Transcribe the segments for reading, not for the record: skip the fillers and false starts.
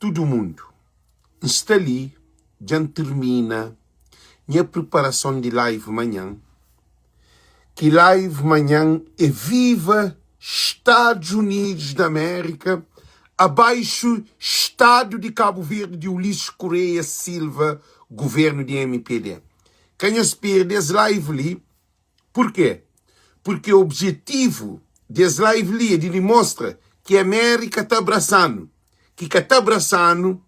todo mundo está ali, já termina minha preparação de live manhã. Que live manhã é viva Estados Unidos da América, abaixo Estado de Cabo Verde de Ulisses Correia Silva, governo de MPD. Quem espera desse live ali, por quê? Porque o objetivo desse live ali é de mostrar que a América está abraçando, que está abraçando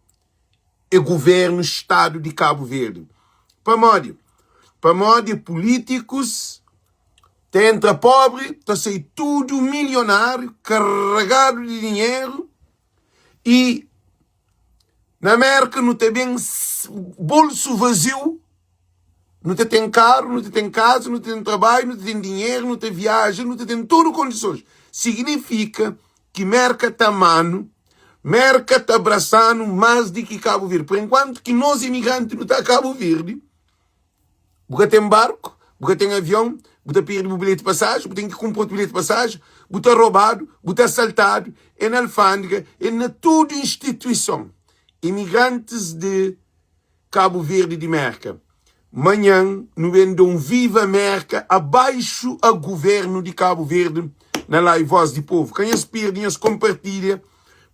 é governo Estado de Cabo Verde. Para modo políticos, entra pobre, está ser tudo milionário, carregado de dinheiro, e na América não tem bem bolso vazio, não tem carro, não tem casa, não tem trabalho, não tem dinheiro, não tem viagem, não tem tudo condições. Significa que América está mano, América está abraçando mais do que Cabo Verde. Por enquanto que nós imigrantes não está Cabo Verde, você tem barco, você tem avião, você perde o bilhete de passagem, você tem que comprar o bilhete de passagem, você é roubado, você é assaltado, é na alfândega, é na toda instituição. Imigrantes de Cabo Verde de América. Manhã, no vendam Viva América, abaixo a governo de Cabo Verde, na live Voz de Povo. Quem aspira, compartilha,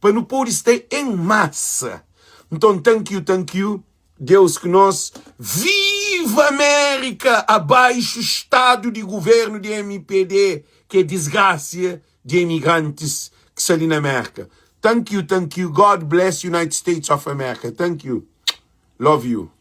para não pôr isto em massa. Então, thank you, Deus que nós, Viva América, abaixo o Estado de governo de MPD, que é desgraça de imigrantes que são ali na América. Thank you, God bless United States of America. Thank you. Love you.